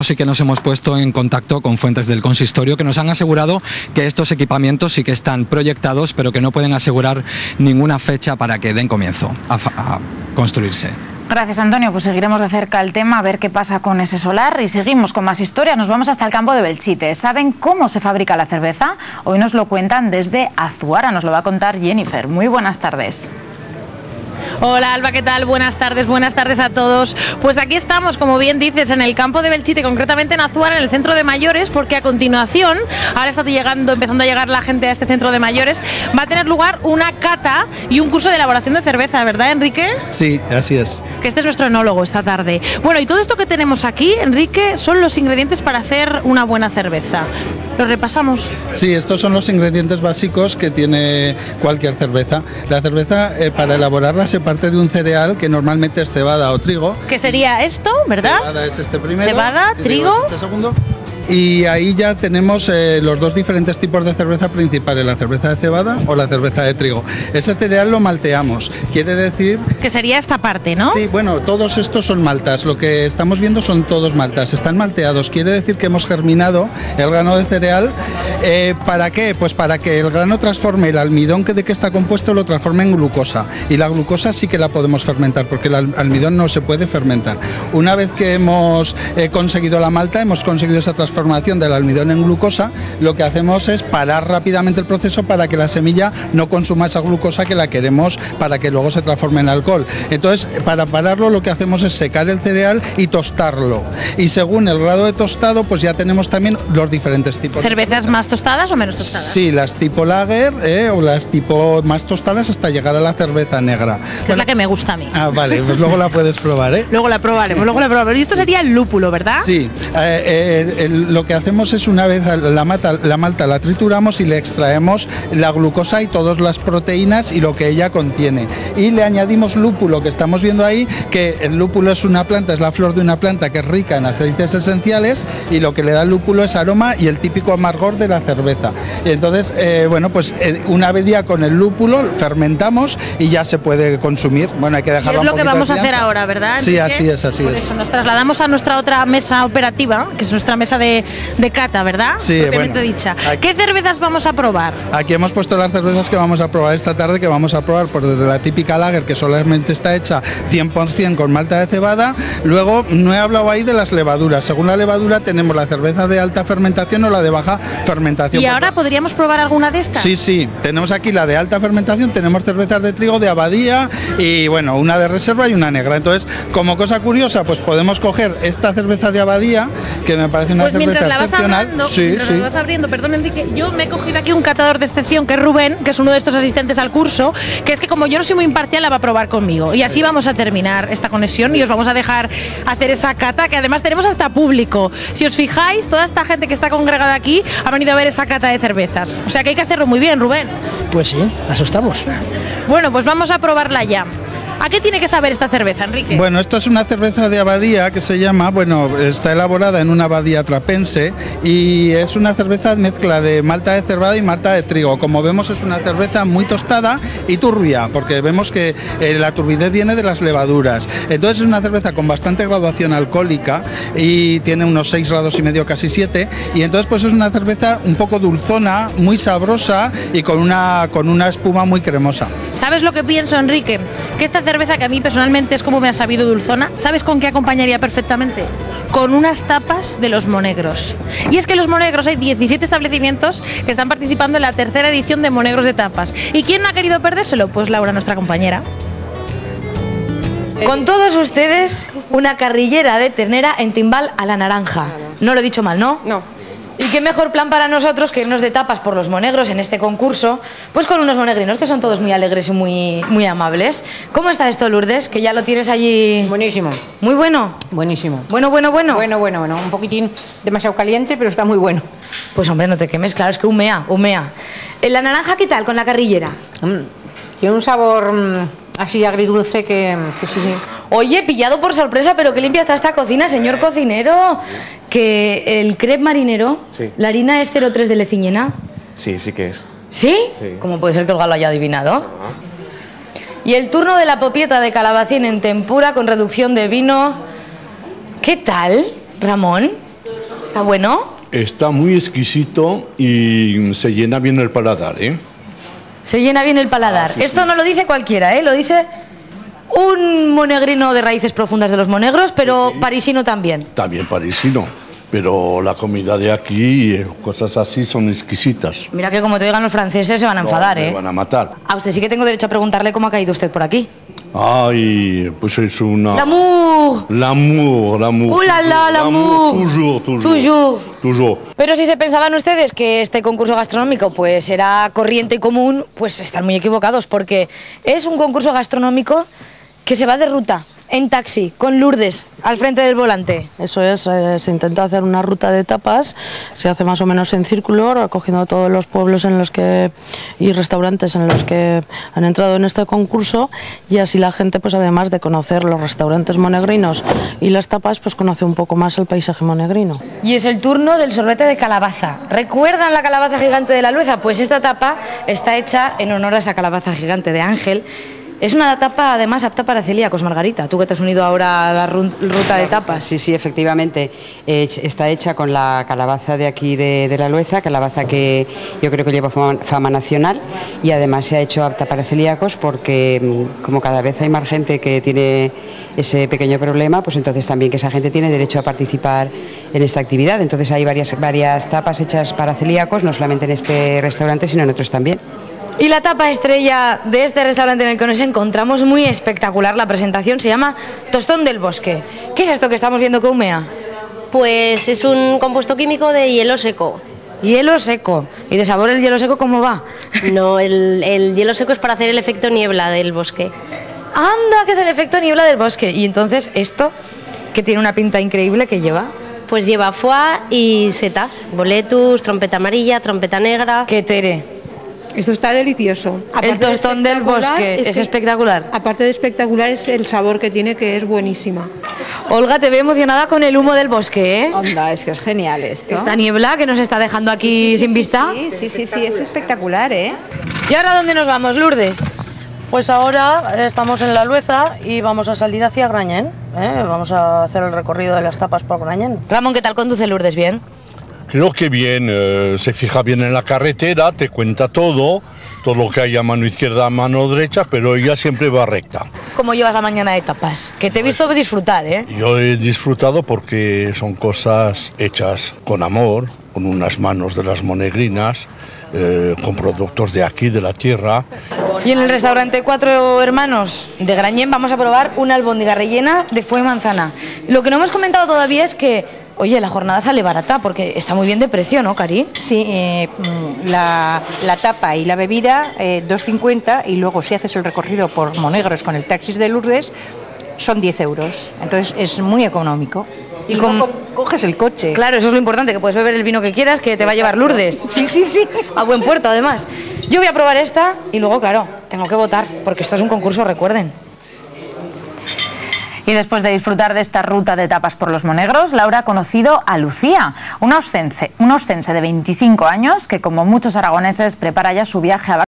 Sí que nos hemos puesto en contacto con fuentes del consistorio que nos han asegurado que estos equipamientos sí que están proyectados, pero que no pueden asegurar ninguna fecha para que den comienzo a construirse. Gracias, Antonio. Pues seguiremos de cerca el tema, a ver qué pasa con ese solar, y seguimos con más historias. Nos vamos hasta el campo de Belchite. ¿Saben cómo se fabrica la cerveza? Hoy nos lo cuentan desde Azuara, nos lo va a contar Jennifer. Muy buenas tardes. Hola Alba, ¿qué tal? Buenas tardes a todos. Pues aquí estamos, como bien dices, en el campo de Belchite, concretamente en Azuara, en el centro de mayores, porque a continuación, ahora está empezando a llegar la gente a este centro de mayores, va a tener lugar una cata y un curso de elaboración de cerveza, ¿verdad, Enrique? Sí, así es. Que este es nuestro enólogo esta tarde. Bueno, y todo esto que tenemos aquí, Enrique, son los ingredientes para hacer una buena cerveza. ¿Lo repasamos? Sí, estos son los ingredientes básicos que tiene cualquier cerveza. La cerveza, para elaborarla, se parte de un cereal que normalmente es cebada o trigo. Que sería esto, ¿verdad? Cebada es este primero. Cebada, trigo. Este segundo. Y ahí ya tenemos los dos diferentes tipos de cerveza principales, la cerveza de cebada o la cerveza de trigo. Ese cereal lo malteamos, quiere decir... Que sería esta parte, ¿no? Sí, bueno, todos estos son maltas, lo que estamos viendo son todos maltas, están malteados, quiere decir que hemos germinado el grano de cereal. ¿Para qué? Pues para que el grano transforme el almidón de que está compuesto, lo transforme en glucosa, y la glucosa sí que la podemos fermentar, porque el almidón no se puede fermentar. Una vez que hemos conseguido la malta, hemos conseguido esa transformación del almidón en glucosa, lo que hacemos es parar rápidamente el proceso para que la semilla no consuma esa glucosa que la queremos para que luego se transforme en alcohol. Entonces, para pararlo lo que hacemos es secar el cereal y tostarlo. Y según el grado de tostado, pues ya tenemos también los diferentes tipos. ¿Cervezas más tostadas o menos tostadas? Sí, las tipo lager o las tipo más tostadas hasta llegar a la cerveza negra. Que es la que me gusta a mí. Ah, vale, pues luego la puedes probar, ¿eh? Luego la probaremos. Y esto sería el lúpulo, ¿verdad? Sí, lo que hacemos es, una vez la malta la trituramos y le extraemos la glucosa y todas las proteínas y lo que ella contiene. Y le añadimos lúpulo, que estamos viendo ahí, que el lúpulo es una planta, es la flor de una planta que es rica en aceites esenciales, y lo que le da el lúpulo es aroma y el típico amargor de la cerveza. Y entonces, bueno, pues una vez ya con el lúpulo fermentamos y ya se puede consumir. Bueno, hay que dejarlo un poquito. Es lo que vamos a hacer ahora, ¿verdad, Enrique? Sí, así es, así es. Eso, nos trasladamos a nuestra otra mesa operativa, que es nuestra mesa de cata, ¿verdad? Sí, propiamente bueno, dicha. aquí, ¿qué cervezas vamos a probar? Aquí hemos puesto las cervezas que vamos a probar esta tarde, que vamos a probar pues desde la típica lager, que solamente está hecha 100% con malta de cebada. Luego, no he hablado ahí de las levaduras. Según la levadura tenemos la cerveza de alta fermentación o la de baja fermentación. ¿Y ahora podríamos probar alguna de estas? Sí, sí, tenemos aquí la de alta fermentación, tenemos cervezas de trigo, de abadía y bueno, una de reserva y una negra. Entonces, como cosa curiosa, pues podemos coger esta cerveza de abadía, que me parece una cerveza excepcional. Mientras la vas abriendo, perdón, Enrique, yo me he cogido aquí un catador de excepción, que es Rubén, que es uno de estos asistentes al curso, que es que como yo no soy muy imparcial, la va a probar conmigo. Y así vamos a terminar esta conexión y os vamos a dejar hacer esa cata, que además tenemos hasta público. Si os fijáis, toda esta gente que está congregada aquí ha venido a ver esa cata de cervezas. O sea que hay que hacerlo muy bien, Rubén. Pues sí, asustamos. Bueno, pues vamos a probarla ya. ¿A qué tiene que saber esta cerveza, Enrique? Bueno, esto es una cerveza de abadía que se llama, bueno, está elaborada en una abadía trapense y es una cerveza mezcla de malta de cebada y malta de trigo. Como vemos, es una cerveza muy tostada y turbia, porque vemos que la turbidez viene de las levaduras. Entonces es una cerveza con bastante graduación alcohólica y tiene unos 6 grados y medio, casi 7, y entonces pues es una cerveza un poco dulzona, muy sabrosa y con una espuma muy cremosa. ¿Sabes lo que pienso, Enrique? Que esta cerveza, que a mí personalmente es como me ha sabido dulzona, ¿sabes con qué acompañaría perfectamente? Con unas tapas de los Monegros. Y es que los Monegros, hay 17 establecimientos que están participando en la tercera edición de Monegros de tapas. ¿Y quién no ha querido perdérselo? Pues Laura, nuestra compañera. Con todos ustedes, una carrillera de ternera en timbal a la naranja. No lo he dicho mal, ¿no? No. Y qué mejor plan para nosotros que irnos de tapas por los monegros en este concurso, pues con unos monegrinos que son todos muy alegres y muy amables. ¿Cómo está esto, Lourdes? Que ya lo tienes allí... Buenísimo. ¿Muy bueno? Buenísimo. Bueno. Bueno. Un poquitín demasiado caliente, pero está muy bueno. Pues hombre, no te quemes, claro, es que humea. ¿La naranja qué tal con la carrillera? Tiene un sabor así agridulce que sí. Oye, pillado por sorpresa, pero qué limpia está esta cocina, señor cocinero. Que el crepe marinero, sí. La harina es 03 de Leciñena. Sí que es. ¿Sí? Sí. ¿Cómo puede ser que el galo haya adivinado? Y el turno de la popieta de calabacín en tempura con reducción de vino. ¿Qué tal, Ramón? ¿Está bueno? Está muy exquisito y se llena bien el paladar, ¿eh? Se llena bien el paladar. Sí, Esto sí. no lo dice cualquiera, ¿eh? Lo dice un monegrino de raíces profundas de los monegros, pero Sí. parisino también. También parisino, pero la comida de aquí, cosas así, son exquisitas. Mira que como te digan los franceses se van a enfadar, Me ¿eh? van a matar. A usted sí que tengo derecho a preguntarle cómo ha caído usted por aquí. Ay, pues es una... ¡L'amour! L'amour, l'amour. ¡Uh, la, la, l'amour! Toujours. Pero si se pensaban ustedes que este concurso gastronómico pues era corriente y común, pues están muy equivocados, porque es un concurso gastronómico que se va de ruta, en taxi, con Lourdes al frente del volante. Eso es, se intenta hacer una ruta de tapas, se hace más o menos en círculo, recogiendo todos los pueblos en los que y restaurantes en los que han entrado en este concurso, y así la gente, pues además de conocer los restaurantes monegrinos y las tapas, pues conoce un poco más el paisaje monegrino. Y es el turno del sorbete de calabaza. ¿Recuerdan la calabaza gigante de la Lueza? Pues esta tapa está hecha en honor a esa calabaza gigante de Ángel. Es una tapa además apta para celíacos, Margarita, tú que te has unido ahora a la ruta de tapas. Sí, sí, efectivamente. Está hecha con la calabaza de aquí de la Lueza, calabaza que yo creo que lleva fama nacional, y además se ha hecho apta para celíacos porque como cada vez hay más gente que tiene ese pequeño problema, pues entonces también que esa gente tiene derecho a participar en esta actividad. Entonces hay varias tapas hechas para celíacos, no solamente en este restaurante, sino en otros también. Y la tapa estrella de este restaurante en el que nos encontramos, muy espectacular la presentación, se llama Tostón del Bosque. ¿Qué es esto que estamos viendo que humea? Pues es un compuesto químico de hielo seco. Hielo seco. ¿Y de sabor el hielo seco cómo va? No, el hielo seco es para hacer el efecto niebla del bosque. ¡Anda, que es el efecto niebla del bosque! Y entonces esto, que tiene una pinta increíble, que lleva... Pues lleva foie y setas, boletus, trompeta amarilla, trompeta negra... ¡Qué tere! Esto está delicioso. El tostón del bosque es espectacular. Aparte de espectacular es el sabor que tiene, que es buenísima. Olga, te veo emocionada con el humo del bosque, ¿eh? Onda, es que es genial esto. Esta niebla que nos está dejando aquí sin vista. Sí, es espectacular, ¿eh? ¿Y ahora dónde nos vamos, Lourdes? Pues ahora estamos en la Lueza y vamos a salir hacia Grañén, ¿eh? Vamos a hacer el recorrido de las tapas por Grañén. Ramón, ¿qué tal conduce Lourdes? ¿Bien? Creo que bien, se fija bien en la carretera, te cuenta todo lo que hay a mano izquierda, a mano derecha, pero ella siempre va recta. ¿Cómo llevas la mañana de tapas? Que te he visto disfrutar, ¿eh? Yo he disfrutado porque son cosas hechas con amor, con unas manos de las monegrinas, con productos de aquí, de la tierra. Y en el restaurante Cuatro Hermanos de Grañén vamos a probar una albóndiga rellena de foie manzana. Lo que no hemos comentado todavía es que, oye, la jornada sale barata porque está muy bien de precio, ¿no, Cari? Sí, la tapa y la bebida 2,50, y luego si haces el recorrido por Monegros con el taxi de Lourdes son 10 euros. Entonces es muy económico. Y coges el coche. Claro, eso es lo importante, que puedes beber el vino que quieras, que te va a llevar Lourdes. Sí. A buen puerto, además. Yo voy a probar esta y luego, claro, tengo que votar, porque esto es un concurso, recuerden. Y después de disfrutar de esta ruta de tapas por los Monegros, Laura ha conocido a Lucía, una ostense de 25 años que, como muchos aragoneses, prepara ya su viaje a